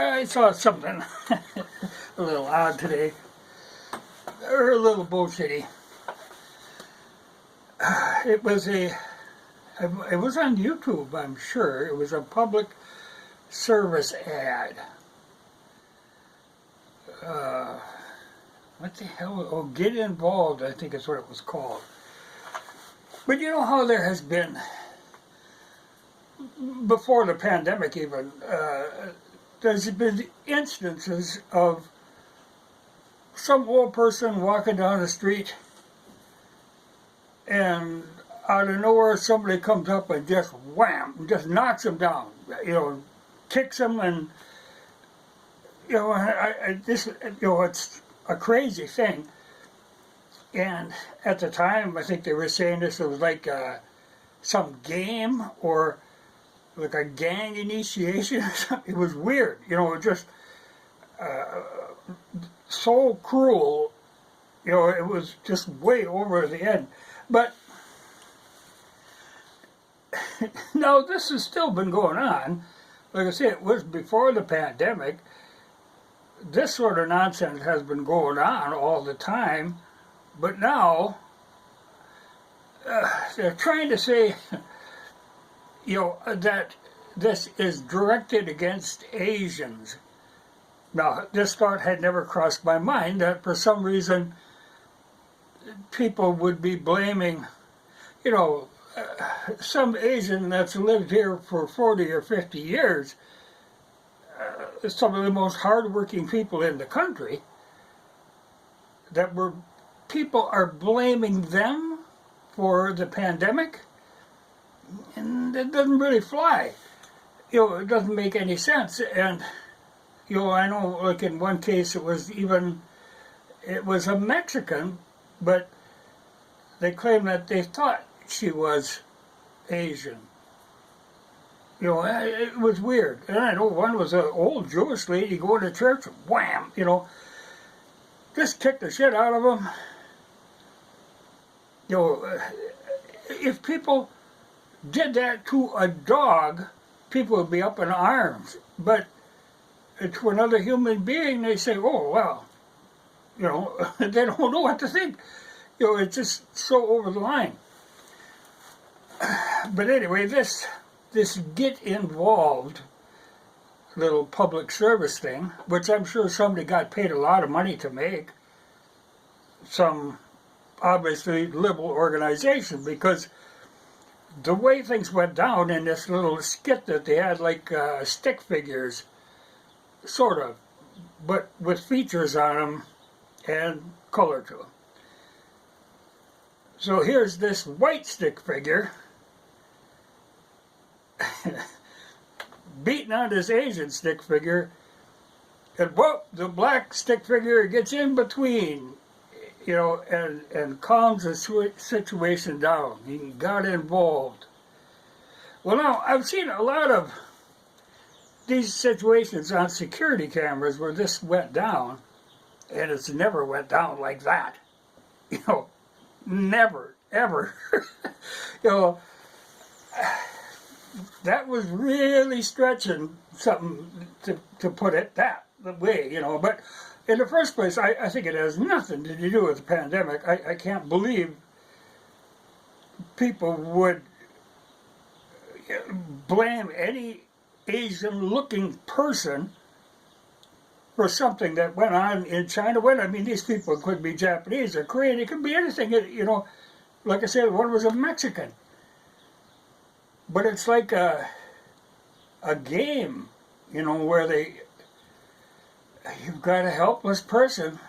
I saw something a little odd today, or a little bullshitty. It was on YouTube, I'm sure. It was a public service ad. What the hell? Oh, Get Involved, I think is what it was called. But you know how there has been, before the pandemic even, there's been instances of some old person walking down the street and out of nowhere somebody comes up and just wham, just knocks him down, kicks him, and it's a crazy thing. And at the time, I think they were saying this was like some game or like a gang initiation or something. It was weird, just so cruel. It was just way over the end. But now this has still been going on. Like I said, it was before the pandemic. This sort of nonsense has been going on all the time. But now, they're trying to say, that this is directed against Asians. Now, this thought had never crossed my mind that for some reason people would be blaming, some Asian that's lived here for 40 or 50 years, some of the most hardworking people in the country, people are blaming them for the pandemic, and it doesn't really fly. It doesn't make any sense. And I know, like in one case, it was a Mexican, but they claimed that they thought she was Asian. It was weird. And I know one was an old Jewish lady going to church, wham, just kicked the shit out of them. If people did that to a dog, people would be up in arms. But to another human being, they say, oh, well, they don't know what to think. It's just so over the line. But anyway, this Get Involved little public service thing, which I'm sure somebody got paid a lot of money to make, some obviously liberal organization, because the way things went down in this little skit that they had, like stick figures, sort of, but with features on them and color to them. So here's this white stick figure beating on this Asian stick figure, and whoop, the black stick figure gets in between, and calms the situation down. He got involved. Well, now, I've seen a lot of these situations on security cameras where this went down, and it's never went down like that. Never, ever. That was really stretching something to put it that way, But in the first place, I think it has nothing to do with the pandemic. I can't believe people would blame any Asian-looking person for something that went on in China. Well, I mean, these people could be Japanese or Korean. It could be anything. Like I said, one was a Mexican. But it's like a game, where you've got a helpless person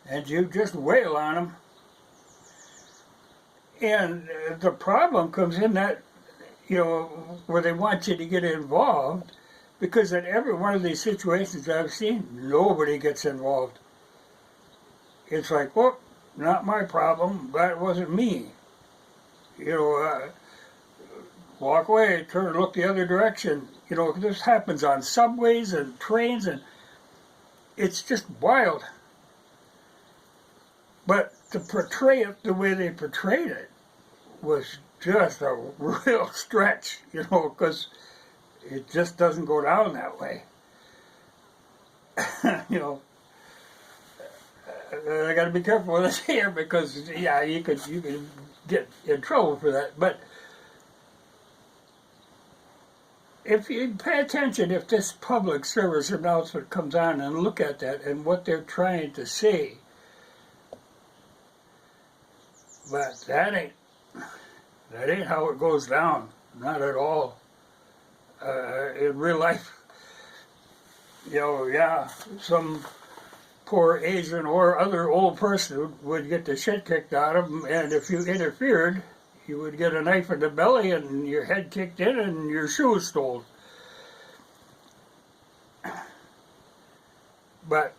and you just wail on them. And the problem comes in that, where they want you to get involved, because in every one of these situations I've seen, nobody gets involved. It's like, well, not my problem, that wasn't me. Walk away, turn and look the other direction. This happens on subways and trains, and it's just wild. But to portray it the way they portrayed it was just a real stretch, because it just doesn't go down that way. you know, I got to be careful with this here because yeah, you could get in trouble for that. But if you pay attention, if this public service announcement comes on and look at that and what they're trying to say, but that ain't how it goes down. Not at all. In real life, you know, yeah, some poor Asian or other old person would get the shit kicked out of them, and if you interfered, you would get a knife in the belly and your head kicked in and your shoes stole. But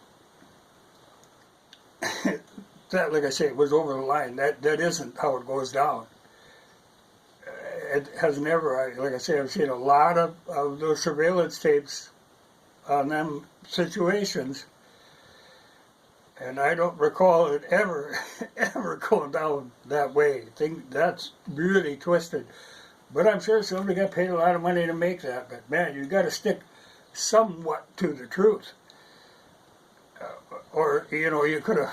that, like I say, was over the line. That isn't how it goes down. It has never, like I say, I've seen a lot of those surveillance tapes on them situations, and I don't recall it ever going down that way. That's really twisted. But I'm sure somebody got paid a lot of money to make that. But man, you got to stick somewhat to the truth. Or, you know, you could have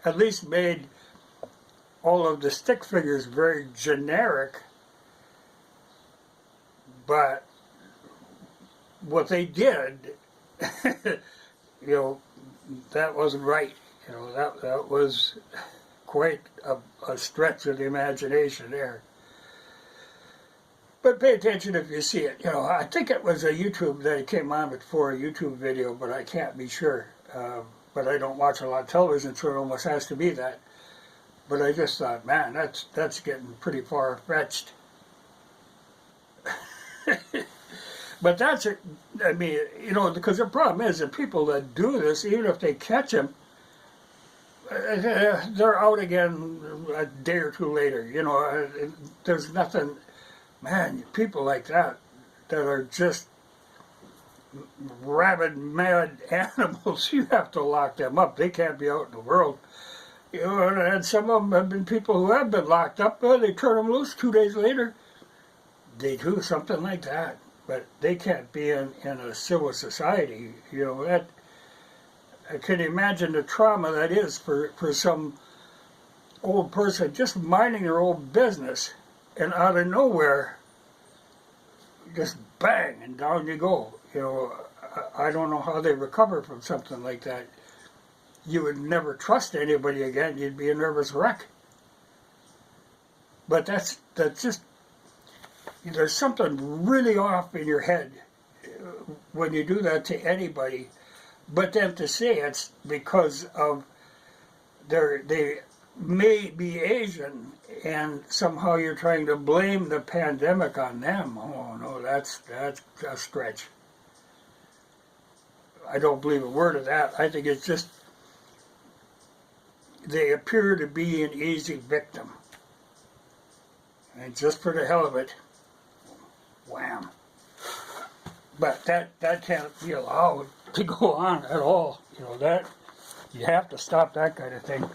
at least made all of the stick figures very generic. But what they did, you know, that wasn't right. You know, that was quite a stretch of the imagination there. But pay attention if you see it. You know, I think it was a YouTube that it came on before, a YouTube video, but I can't be sure. But I don't watch a lot of television, so it almost has to be that. But I just thought, man, that's getting pretty far-fetched. But that's it. I mean, you know, because the problem is that people that do this, even if they catch them, they're out again a day or two later. You know, there's nothing. Man, people like that are just rabid, mad animals. You have to lock them up. They can't be out in the world. You know, and some of them have been people who have been locked up. They turn them loose 2 days later. They do something like that. But they can't be in a civil society. You know, that I can imagine the trauma that is for some old person just minding their own business, and out of nowhere, just bang, and down you go. You know, I don't know how they recover from something like that. You would never trust anybody again. You'd be a nervous wreck. But that's just, there's something really off in your head when you do that to anybody. But then to say it's because of they may be Asian and somehow you're trying to blame the pandemic on them. Oh no, that's a stretch. I don't believe a word of that. I think it's just they appear to be an easy victim. And just for the hell of it, wham. But that can't be allowed to go on at all. You know, that you have to stop that kind of thing.